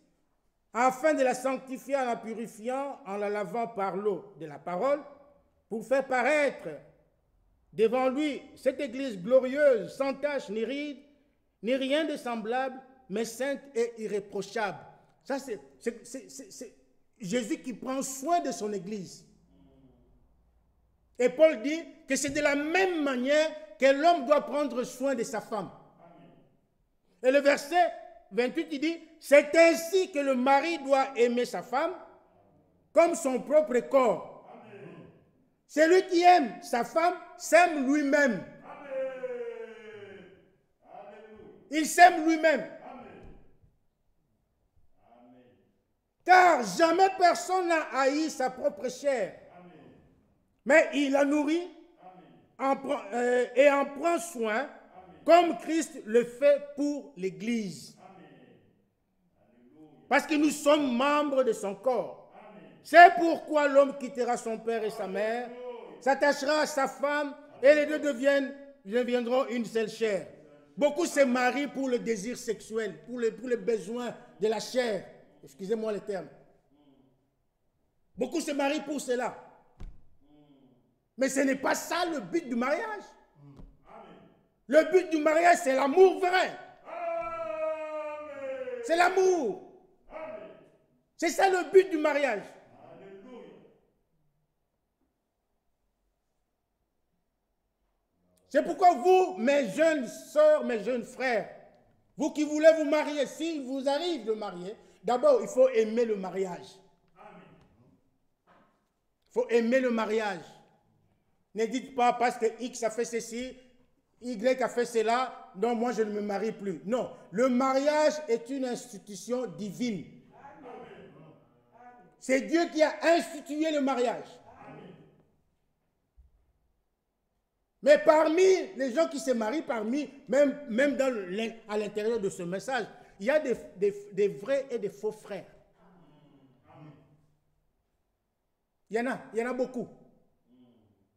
A: afin de la sanctifier en la purifiant, en la lavant par l'eau de la parole, pour faire paraître devant lui cette église glorieuse, sans tache ni ride, ni rien de semblable, mais sainte et irréprochable. Ça, c'est Jésus qui prend soin de son église. Et Paul dit que c'est de la même manière que l'homme doit prendre soin de sa femme. Et le verset 28, il dit, c'est ainsi que le mari doit aimer sa femme comme son propre corps. Celui qui aime sa femme s'aime lui-même. Il s'aime lui-même. Car jamais personne n'a haï sa propre chair. Mais il la nourrit et en prend soin comme Christ le fait pour l'Église. Parce que nous sommes membres de son corps. C'est pourquoi l'homme quittera son père et sa mère s'attachera à sa femme et les deux deviendront une seule chair. Beaucoup se marient pour le désir sexuel, pour les besoins de la chair. Excusez-moi le terme. Beaucoup se marient pour cela. Mais ce n'est pas ça le but du mariage. Le but du mariage, c'est l'amour vrai. C'est l'amour. C'est ça le but du mariage. C'est pourquoi vous, mes jeunes sœurs, mes jeunes frères, vous qui voulez vous marier, s'il vous arrive de marier, d'abord, il faut aimer le mariage. Il faut aimer le mariage. Ne dites pas parce que X a fait ceci, Y a fait cela, donc moi je ne me marie plus. Non, le mariage est une institution divine. C'est Dieu qui a institué le mariage. Mais parmi les gens qui se marient, même à l'intérieur de ce message, il y a des vrais et des faux frères. Il y en a beaucoup.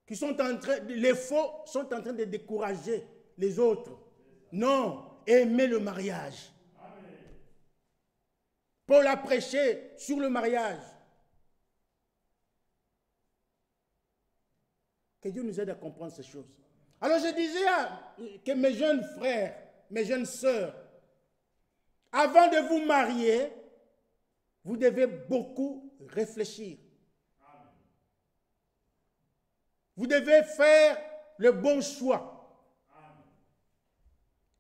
A: Qui sont en train, les faux sont en train de décourager les autres. Non, aimez le mariage. Paul a prêché sur le mariage. Que Dieu nous aide à comprendre ces choses. Alors je disais que mes jeunes frères, mes jeunes sœurs, avant de vous marier, vous devez beaucoup réfléchir. Vous devez faire le bon choix.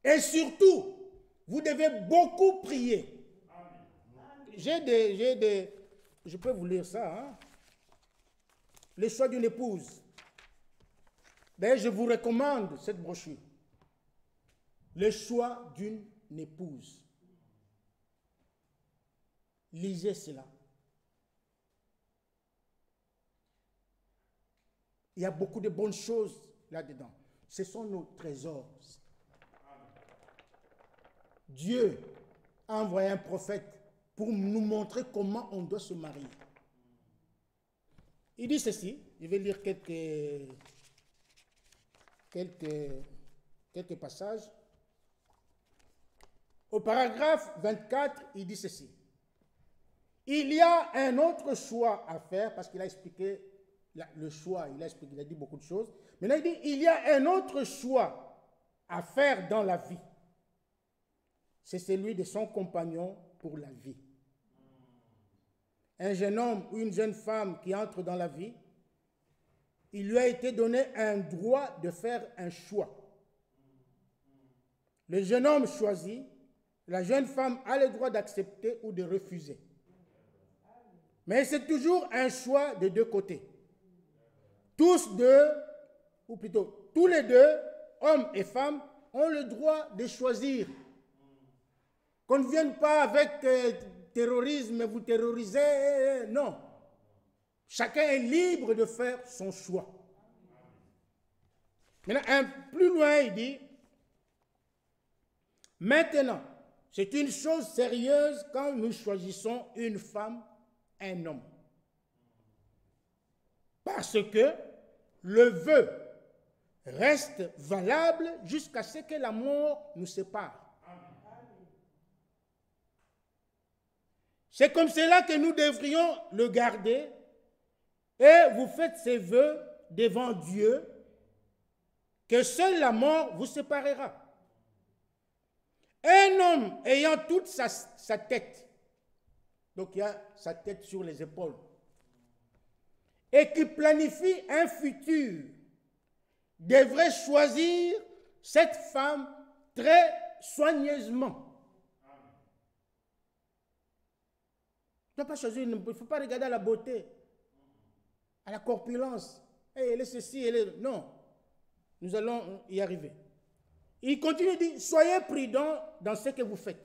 A: Et surtout, vous devez beaucoup prier. Je peux vous lire ça. Hein? Le choix d'une épouse. D'ailleurs, je vous recommande cette brochure. Le choix d'une épouse. Lisez cela. Il y a beaucoup de bonnes choses là-dedans. Ce sont nos trésors. Dieu a envoyé un prophète pour nous montrer comment on doit se marier. Il dit ceci, je vais lire quelques passages. Au paragraphe 24, il dit ceci. Il y a un autre choix à faire, parce qu'il a expliqué le choix, il a dit beaucoup de choses. Maintenant, il dit, il y a un autre choix à faire dans la vie. C'est celui de son compagnon pour la vie. Un jeune homme ou une jeune femme qui entre dans la vie, il lui a été donné un droit de faire un choix. Le jeune homme choisit, la jeune femme a le droit d'accepter ou de refuser. Mais c'est toujours un choix de deux côtés. Tous les deux, hommes et femmes, ont le droit de choisir. Qu'on ne vienne pas avec terrorisme, vous terrorisez, non. Chacun est libre de faire son choix. Maintenant, plus loin, il dit, maintenant, c'est une chose sérieuse quand nous choisissons une femme, un homme. Parce que le vœu reste valable jusqu'à ce que la mort nous sépare. C'est comme cela que nous devrions le garder. Et vous faites ces vœux devant Dieu, que seule la mort vous séparera. Un homme ayant toute sa tête, donc il y a sa tête sur les épaules, et qui planifie un futur, devrait choisir cette femme très soigneusement. Il ne faut pas choisir, il ne faut pas regarder à la beauté, à la corpulence. Hey, elle est ceci, elle est... Non, nous allons y arriver. Il continue de dire, soyez prudents dans ce que vous faites.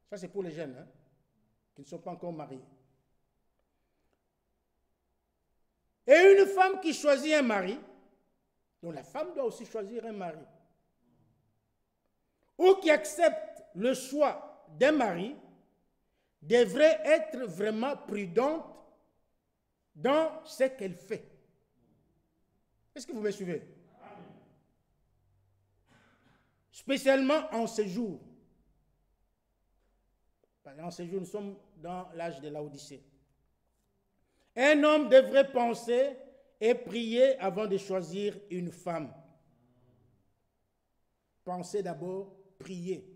A: Ça, c'est pour les jeunes, hein, qui ne sont pas encore mariés. Et une femme qui choisit un mari, donc la femme doit aussi choisir un mari, ou qui accepte le choix d'un mari, devrait être vraiment prudente dans ce qu'elle fait. Est-ce que vous me suivez? Spécialement en ce jour. En ce jour, nous sommes dans l'âge de la Odyssée. Un homme devrait penser et prier avant de choisir une femme. Pensez d'abord, prier.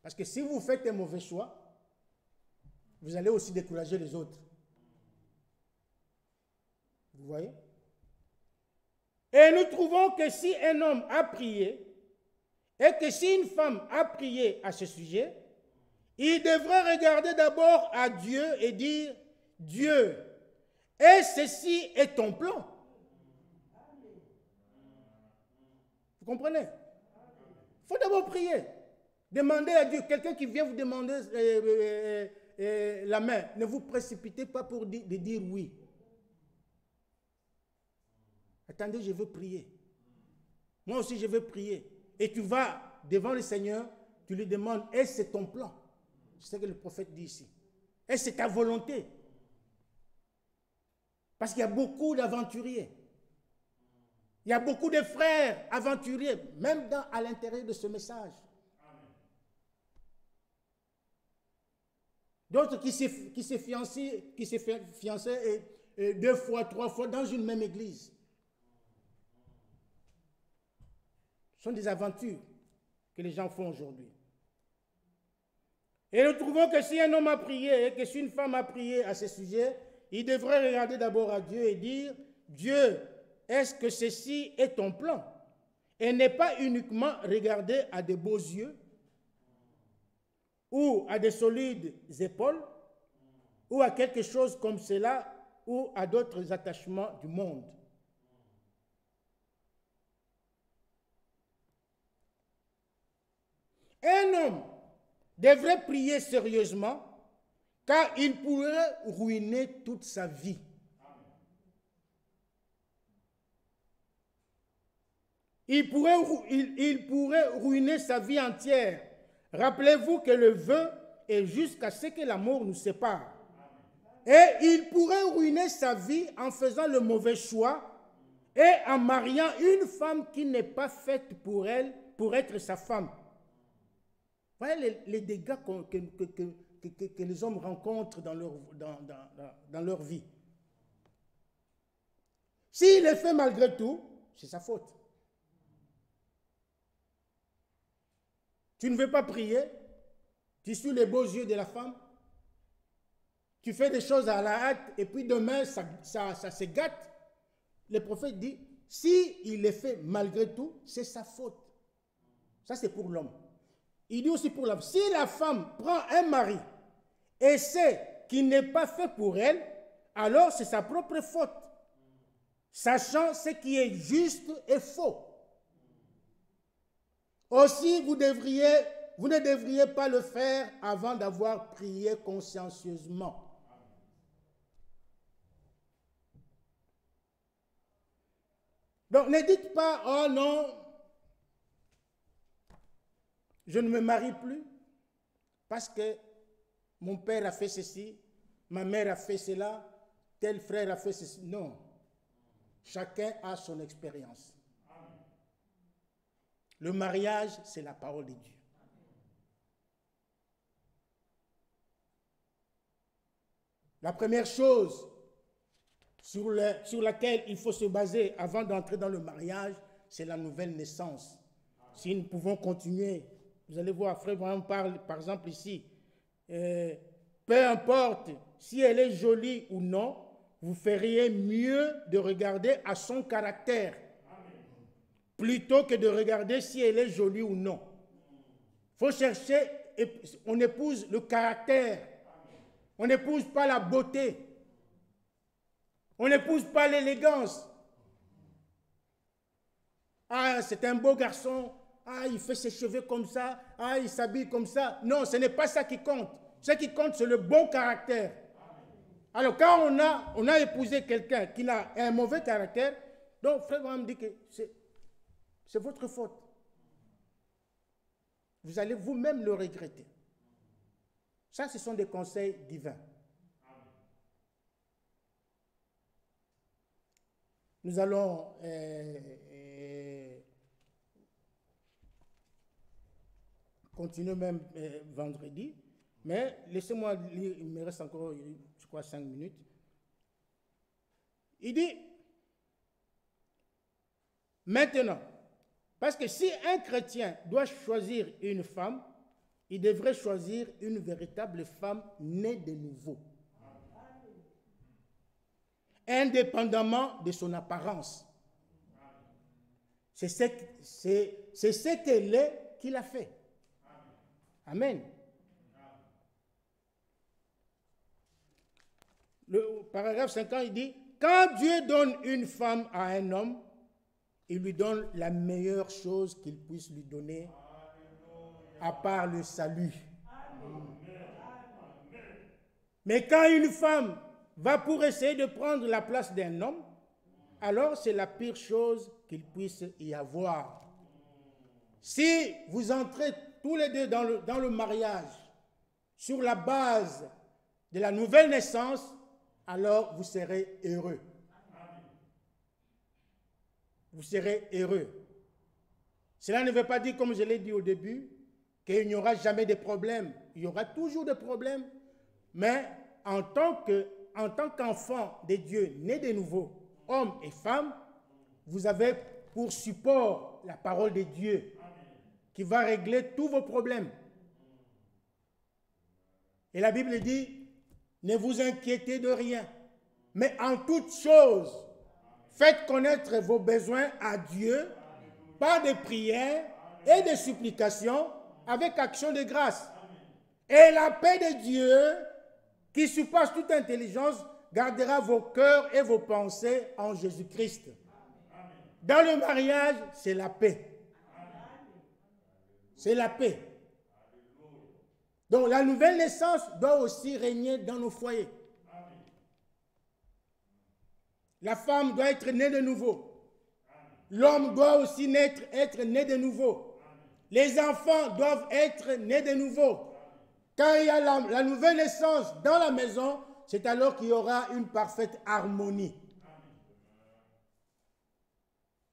A: Parce que si vous faites un mauvais choix, vous allez aussi décourager les autres. Vous voyez? Et nous trouvons que si un homme a prié, et que si une femme a prié à ce sujet, il devrait regarder d'abord à Dieu et dire, Dieu, et ceci est ton plan. Vous comprenez? Il faut d'abord prier. Demandez à Dieu. Quelqu'un qui vient vous demander la main, ne vous précipitez pas pour de dire oui. Attendez, je veux prier. Moi aussi, je veux prier. Et tu vas devant le Seigneur, tu lui demandes, est-ce que c'est ton plan? C'est ce que le prophète dit ici. Est-ce que c'est ta volonté? Parce qu'il y a beaucoup d'aventuriers. Il y a beaucoup de frères aventuriers, même à l'intérieur de ce message. D'autres qui s'est fiancés 2 fois, 3 fois dans une même église. Ce sont des aventures que les gens font aujourd'hui. Et nous trouvons que si un homme a prié et que si une femme a prié à ce sujet, il devrait regarder d'abord à Dieu et dire, Dieu, est-ce que ceci est ton plan? Et n'est pas uniquement regarder à de beaux yeux ou à de solides épaules ou à quelque chose comme cela ou à d'autres attachements du monde. Un homme devrait prier sérieusement car il pourrait ruiner toute sa vie. Il pourrait ruiner sa vie entière. Rappelez-vous que le vœu est jusqu'à ce que la mort nous sépare. Et il pourrait ruiner sa vie en faisant le mauvais choix et en mariant une femme qui n'est pas faite pour elle, pour être sa femme. Voyez les dégâts que les hommes rencontrent dans leur vie. S'il est fait malgré tout, c'est sa faute. Tu ne veux pas prier, tu suis les beaux yeux de la femme, tu fais des choses à la hâte et puis demain ça se gâte. Le prophète dit, si il est fait malgré tout, c'est sa faute. Ça c'est pour l'homme. Il dit aussi pour la femme, si la femme prend un mari et sait qu'il n'est pas fait pour elle, alors c'est sa propre faute, sachant ce qui est juste et faux. Aussi, vous ne devriez pas le faire avant d'avoir prié consciencieusement. Donc, ne dites pas, oh non, je ne me marie plus parce que mon père a fait ceci, ma mère a fait cela, tel frère a fait ceci. Non, chacun a son expérience. Le mariage, c'est la parole de Dieu. La première chose sur laquelle il faut se baser avant d'entrer dans le mariage, c'est la nouvelle naissance. Si nous pouvons continuer, vous allez voir, Frère Branham parle par exemple ici, peu importe si elle est jolie ou non, vous feriez mieux de regarder à son caractère, plutôt que de regarder si elle est jolie ou non. Il faut chercher, on épouse le caractère, on n'épouse pas la beauté, on n'épouse pas l'élégance. Ah, c'est un beau garçon, ah, il fait ses cheveux comme ça, ah, il s'habille comme ça. Non, ce n'est pas ça qui compte. Ce qui compte, c'est le bon caractère. Alors, quand on a épousé quelqu'un qui a un mauvais caractère, donc Frère Branham dit que c'est votre faute. Vous allez vous-même le regretter. Ça, ce sont des conseils divins. Nous allons continuer même vendredi. Mais laissez-moi lire, il me reste encore, je crois, 5 minutes. Il dit, maintenant, parce que si un chrétien doit choisir une femme, il devrait choisir une véritable femme née de nouveau. Indépendamment de son apparence. C'est ce qu'elle est qu'il a fait. Amen. Le paragraphe 50, il dit, quand Dieu donne une femme à un homme, il lui donne la meilleure chose qu'il puisse lui donner, à part le salut. Mais quand une femme va pour essayer de prendre la place d'un homme, alors c'est la pire chose qu'il puisse y avoir. Si vous entrez tous les deux dans le mariage sur la base de la nouvelle naissance, alors vous serez heureux. Vous serez heureux. Cela ne veut pas dire, comme je l'ai dit au début, qu'il n'y aura jamais de problèmes. Il y aura toujours des problèmes, mais en tant qu'enfant de Dieu, né de nouveau, homme et femme, vous avez pour support la parole de Dieu qui va régler tous vos problèmes. Et la Bible dit, ne vous inquiétez de rien, mais en toute chose, faites connaître vos besoins à Dieu par des prières et des supplications avec action de grâce. Et la paix de Dieu, qui surpasse toute intelligence, gardera vos cœurs et vos pensées en Jésus-Christ. Dans le mariage, c'est la paix. C'est la paix. Donc la nouvelle naissance doit aussi régner dans nos foyers. La femme doit être née de nouveau. L'homme doit aussi être né de nouveau. Les enfants doivent être nés de nouveau. Quand il y a la nouvelle naissance dans la maison, c'est alors qu'il y aura une parfaite harmonie.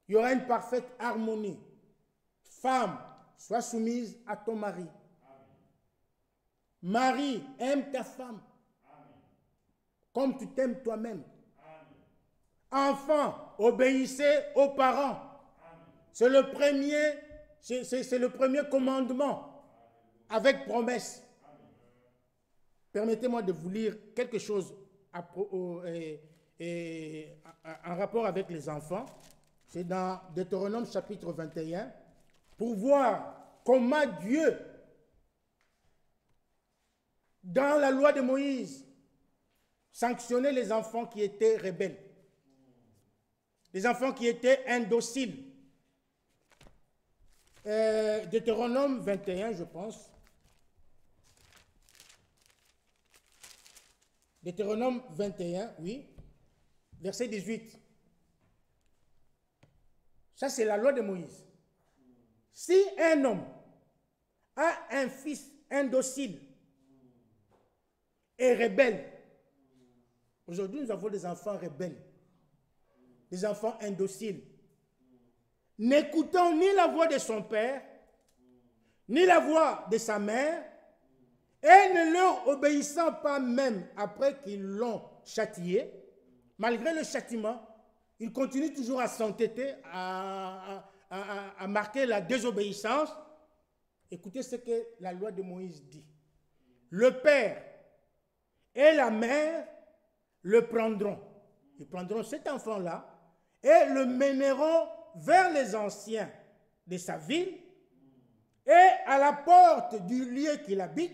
A: Il y aura une parfaite harmonie. Femme, sois soumise à ton mari. Mari, aime ta femme. Comme tu t'aimes toi-même. Enfants, obéissez aux parents. C'est le premier commandement avec promesse. Permettez-moi de vous lire quelque chose en rapport avec les enfants. C'est dans Deutéronome chapitre 21 pour voir comment Dieu, dans la loi de Moïse, sanctionnait les enfants qui étaient rebelles. Les enfants qui étaient indociles. Deutéronome 21, je pense. Deutéronome 21, oui. Verset 18. Ça, c'est la loi de Moïse. Si un homme a un fils indocile et rebelle, aujourd'hui nous avons des enfants rebelles, des enfants indociles, n'écoutant ni la voix de son père, ni la voix de sa mère, et ne leur obéissant pas même après qu'ils l'ont châtié, malgré le châtiment, ils continuent toujours à s'entêter, à marquer la désobéissance. Écoutez ce que la loi de Moïse dit. Le père et la mère le prendront. Ils prendront cet enfant-là et le mèneront vers les anciens de sa ville et à la porte du lieu qu'il habite.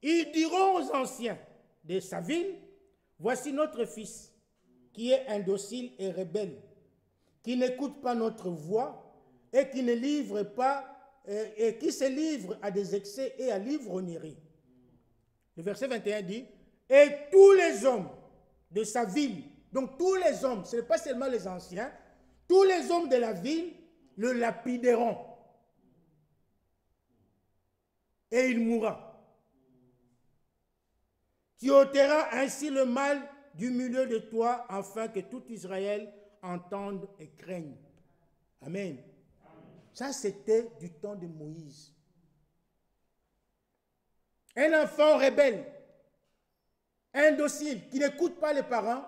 A: Ils diront aux anciens de sa ville, voici notre fils qui est indocile et rebelle, qui n'écoute pas notre voix et qui ne livre pas et qui se livre à des excès et à l'ivrognerie. Le verset 21 dit, et tous les hommes de sa ville, donc tous les hommes, ce n'est pas seulement les anciens, tous les hommes de la ville le lapideront. Et il mourra. Tu ôteras ainsi le mal du milieu de toi, afin que tout Israël entende et craigne. Amen. Ça, c'était du temps de Moïse. Un enfant rebelle, indocile, qui n'écoute pas les parents,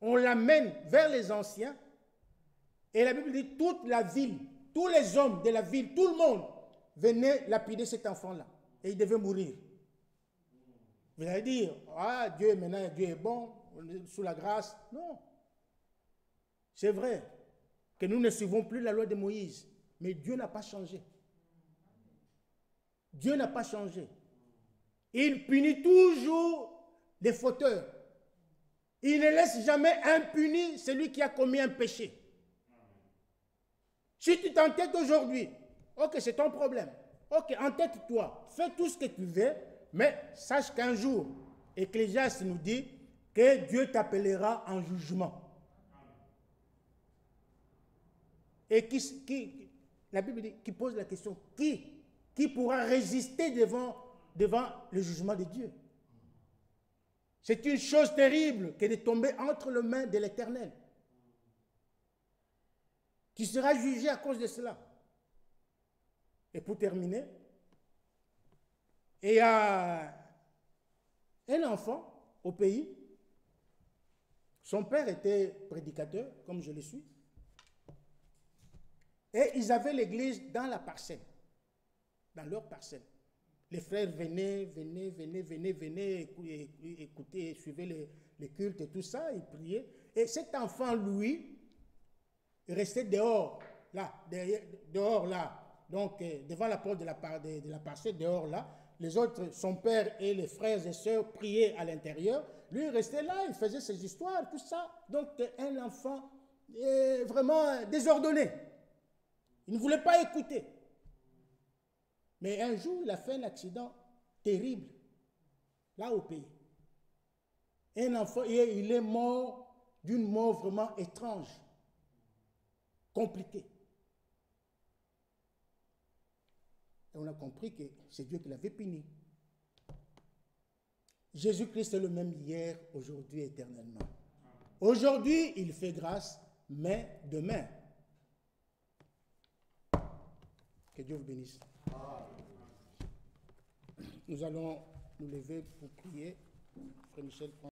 A: on l'amène vers les anciens. Et la Bible dit, toute la ville, tous les hommes de la ville, tout le monde venait lapider cet enfant-là. Et il devait mourir. Vous allez dire, ah, Dieu, maintenant, Dieu est bon, on est sous la grâce. Non. C'est vrai que nous ne suivons plus la loi de Moïse, mais Dieu n'a pas changé. Dieu n'a pas changé. Il punit toujours les fauteurs. Il ne laisse jamais impuni celui qui a commis un péché. Si tu t'entêtes aujourd'hui, ok, c'est ton problème. Ok, entête-toi, fais tout ce que tu veux, mais sache qu'un jour, Ecclésiaste nous dit que Dieu t'appellera en jugement. Et la Bible dit, qui pose la question, qui pourra résister devant le jugement de Dieu? C'est une chose terrible que de tomber entre les mains de l'Éternel. Tu seras jugé à cause de cela. Et pour terminer, il y a un enfant au pays. Son père était prédicateur, comme je le suis. Et ils avaient l'église dans la parcelle, dans leur parcelle. Les frères venaient écouter, suivaient les cultes et tout ça, ils priaient. Et cet enfant, lui, restait dehors, là, donc devant la porte de la parcelle, dehors là. Les autres, son père et les frères et sœurs priaient à l'intérieur. Lui, il restait là, il faisait ses histoires, tout ça. Donc, un enfant vraiment désordonné. Il ne voulait pas écouter. Mais un jour, il a fait un accident terrible, là au pays. Un enfant, il est mort d'une mort vraiment étrange, compliquée. Et on a compris que c'est Dieu qui l'avait puni. Jésus-Christ est le même hier, aujourd'hui, éternellement. Aujourd'hui, il fait grâce, mais demain. Que Dieu vous bénisse. Nous allons nous lever pour prier. Frère Michel, prends.